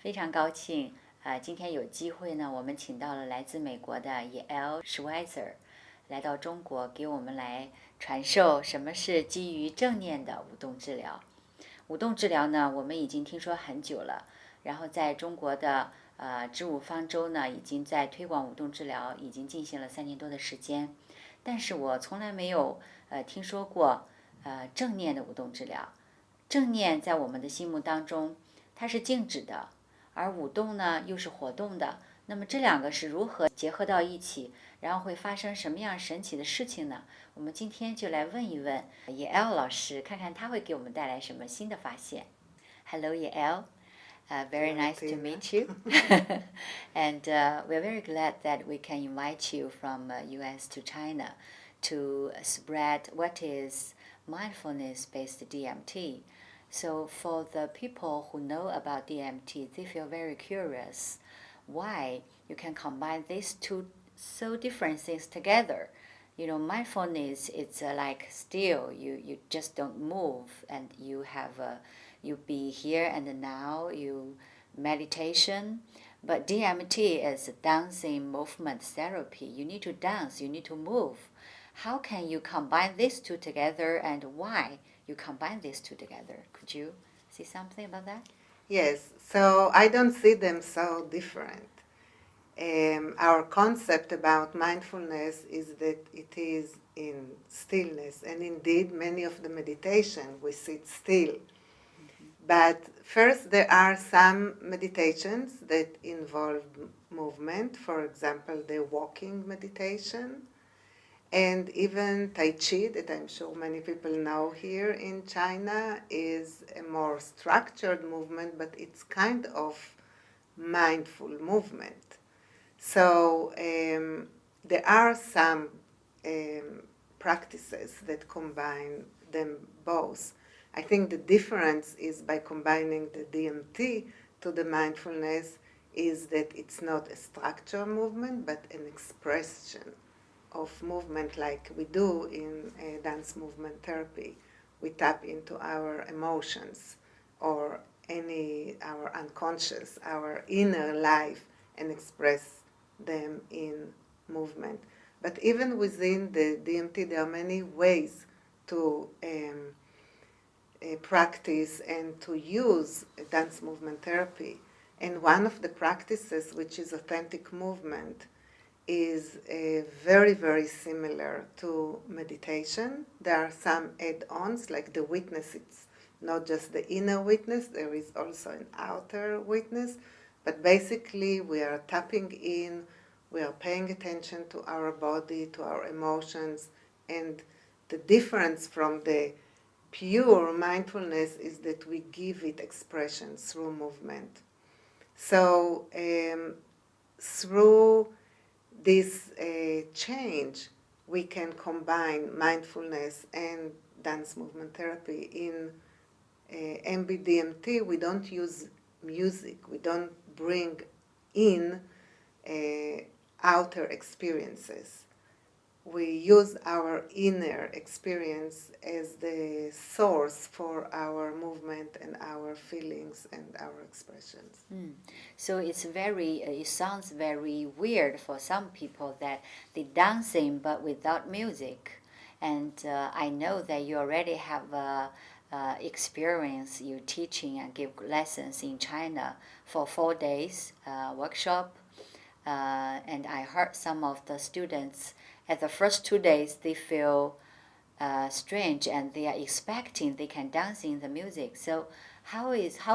非常高兴，今天有机会呢，我们请到了来自美国的 Yael Schweitzer 来到中国，给我们来传授什么是基于正念的舞动治疗。舞动治疗呢，我们已经听说很久了，然后在中国的知舞方舟呢，已经在推广舞动治疗，已经进行了3年多的时间，但是我从来没有听说过正念的舞动治疗。正念在我们的心目当中，它是静止的，而舞动呢又是活动的。那么这两个是如何结合到一起，然后会发生什么样神奇的事情呢？我们今天就来问一问Yael 老师，看看他会给我们带来什么新的发现。Hello, Yael. Very nice to meet you. And we're very glad that we can invite you from US to China to spread what is mindfulness-based DMT. So for the people who know about DMT, they feel very curious why you can combine these two so different things together. Mindfulness, it's like still, you just don't move, and you have you be here and now, you meditation. But DMT is dancing movement therapy. You need to dance, you need to move. How can you combine these two together, and why you combine these two together? Could you say something about that? Yes, so I don't see them so different. Our concept about mindfulness is that it is in stillness, and indeed many of the meditation we sit still. But first there are some meditations that involve movement, for example the walking meditation, and even Tai Chi, that I'm sure many people know here in China, is a more structured movement, but it's kind of mindful movement. So there are some practices that combine them both. I think the difference is by combining the DMT to the mindfulness is that it's not a structured movement, but an expression of movement like we do in dance movement therapy. We tap into our emotions or our unconscious, our inner life, and express them in movement. But even within the DMT, there are many ways to practice and to use dance movement therapy. And one of the practices, which is authentic movement, is very, very similar to meditation. There are some add-ons, like the witness. It's not just the inner witness, there is also an outer witness. But basically, we are tapping in, we are paying attention to our body, to our emotions, and the difference from the pure mindfulness is that we give it expression through movement. So through this change, we can combine mindfulness and dance movement therapy. In MB-DMT, we don't use music. We don't bring in outer experiences. We use our inner experience as the source for our movement and our feelings and our expressions. So it sounds very weird for some people that they dancing but without music. And I know that you already have experience, you teaching and give lessons in China for 4 days workshop. And I heard some of the students at the first 2 days they feel strange and they are expecting they can dance in the music. So how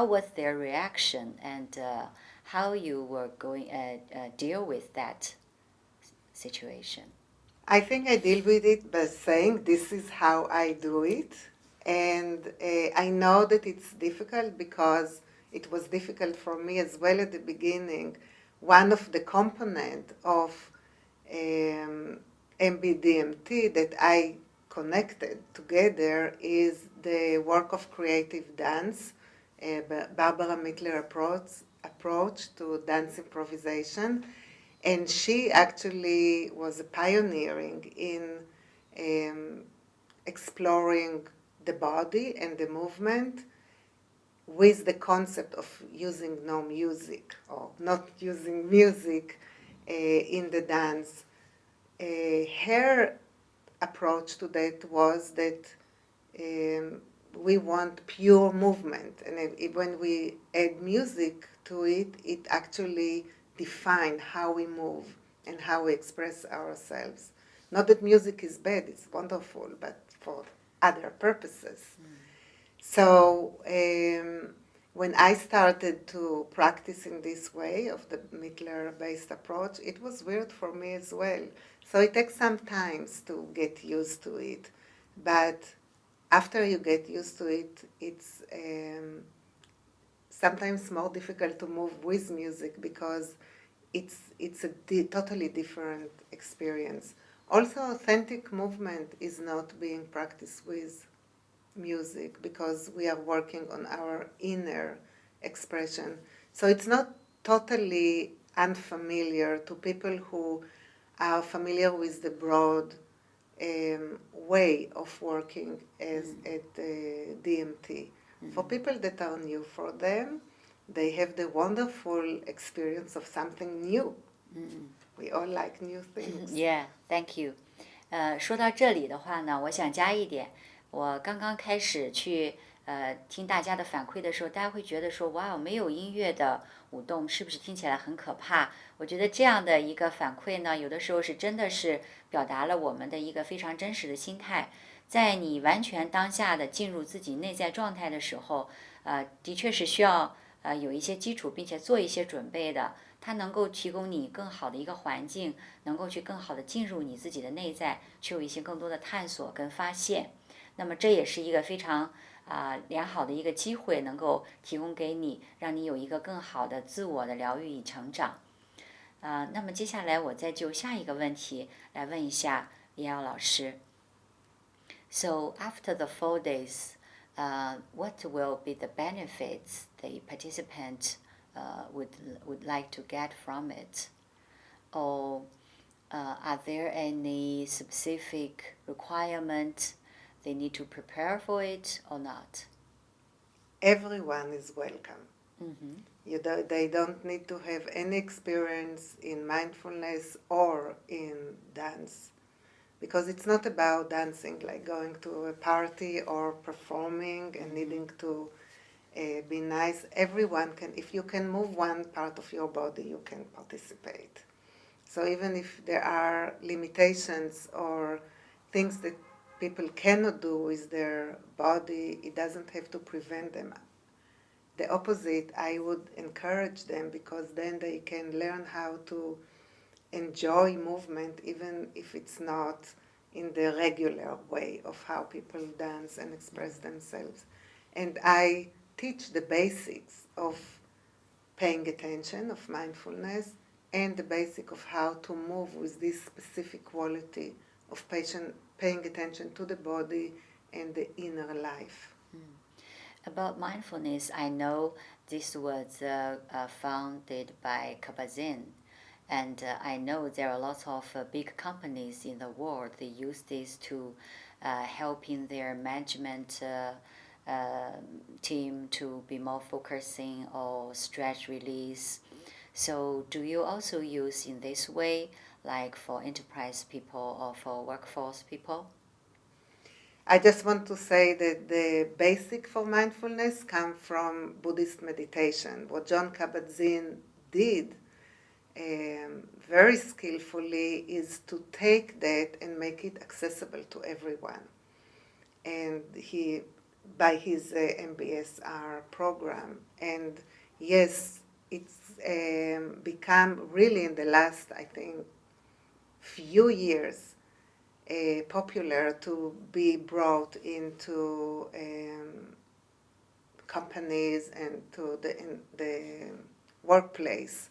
was their reaction, and how you were going deal with that situation? I think I deal with it by saying this is how I do it. And I know that it's difficult because it was difficult for me as well at the beginning. One of the components of MB-DMT that I connected together is the work of creative dance, Barbara Mittler approach to dance improvisation. And she actually was pioneering in exploring the body and the movement with the concept of using no music or not using music in the dance. Her approach to that was that we want pure movement, and when we add music to it, it actually defines how we move and how we express ourselves. Not that music is bad, it's wonderful, but for other purposes. So when I started to practice in this way of the Mittler-based approach, it was weird for me as well. So it takes some time to get used to it. But after you get used to it, it's sometimes more difficult to move with music because it's a totally different experience. Also, authentic movement is not being practiced with music because we are working on our inner expression. So it's not totally unfamiliar to people who are familiar with the broad way of working as at DMT. For people that are new, for them, they have the wonderful experience of something new. We all like new things. Yeah, thank you. 说到这里的话呢，我想加一点，我刚刚开始去听大家的反馈的时候，大家会觉得说，哇，没有音乐的舞动是不是听起来很可怕？我觉得这样的一个反馈呢，有的时候是真的是表达了我们的一个非常真实的心态。在你完全当下的进入自己内在状态的时候，的确是需要有一些基础，并且做一些准备的。它能够提供你更好的一个环境，能够去更好的进入你自己的内在，去有一些更多的探索跟发现。那么这也是一个非常良好的一个机会，能够提供给你，让你有一个更好的自我的疗愈与成长。那么接下来我再就下一个问题来问一下李瑶老师。So after the 4 days, what will be the benefits the participant would like to get from it? Or are there any specific requirements they need to prepare for it or not? Everyone is welcome. They don't need to have any experience in mindfulness or in dance, because it's not about dancing, like going to a party or performing and needing to be nice. Everyone can, if you can move one part of your body, you can participate. So even if there are limitations or things that people cannot do with their body, it doesn't have to prevent them. The opposite, I would encourage them, because then they can learn how to enjoy movement even if it's not in the regular way of how people dance and express themselves. And I teach the basics of paying attention, of mindfulness, and the basic of how to move with this specific quality of paying attention to the body and the inner life. About mindfulness, I know this was founded by Kabat-Zinn, and I know there are lots of big companies in the world. They use this to helping their management team to be more focusing on stress release. So do you also use in this way, like for enterprise people or for workforce people? I just want to say that the basic for mindfulness come from Buddhist meditation. What John Kabat-Zinn did very skillfully is to take that and make it accessible to everyone. And he, by his MBSR program, and yes, it's become really in the last, I think, few years popular to be brought into companies and to the workplace.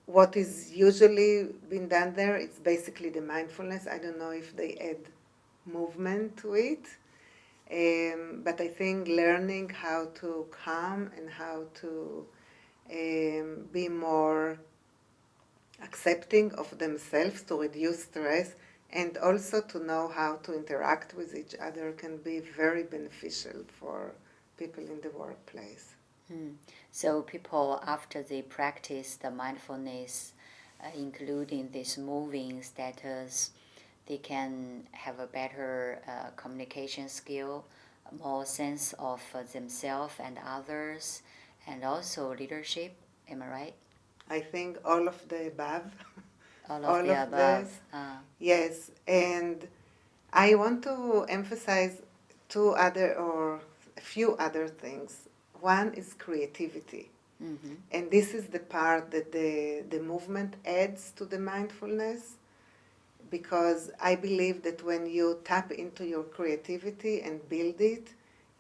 What is usually been done there, it's basically the mindfulness. I don't know if they add movement to it, but I think learning how to calm and how to be more accepting of themselves to reduce stress, and also to know how to interact with each other can be very beneficial for people in the workplace. So people, after they practice the mindfulness, including this moving status, they can have a better communication skill, more sense of themselves and others, and also leadership. Am I right? I think all of the above. All of All the of above. this. Yes, and I want to emphasize two other or a few other things. One is creativity. Mm-hmm. And this is the part that the movement adds to the mindfulness, because I believe that when you tap into your creativity and build it,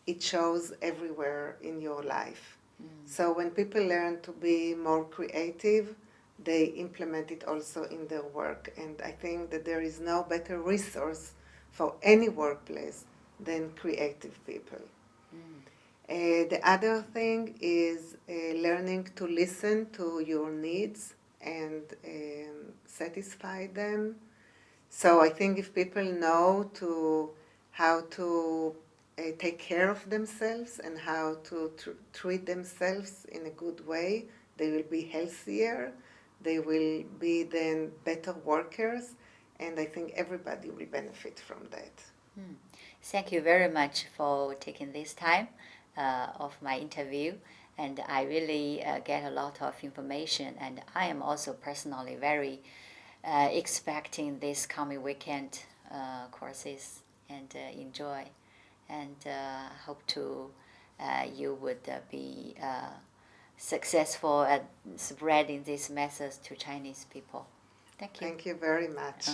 it shows everywhere in your life. So when people learn to be more creative, they implement it also in their work. And I think that there is no better resource for any workplace than creative people. The other thing is learning to listen to your needs and satisfy them. So I think if people know how to take care of themselves and how to treat themselves in a good way, they will be healthier, they will be then better workers, and I think everybody will benefit from that. Thank you very much for taking this time of my interview, and I really get a lot of information, and I am also personally very expecting this coming weekend courses and enjoy, and hope to you would be successful at spreading these methods to Chinese people. Thank you. Thank you very much.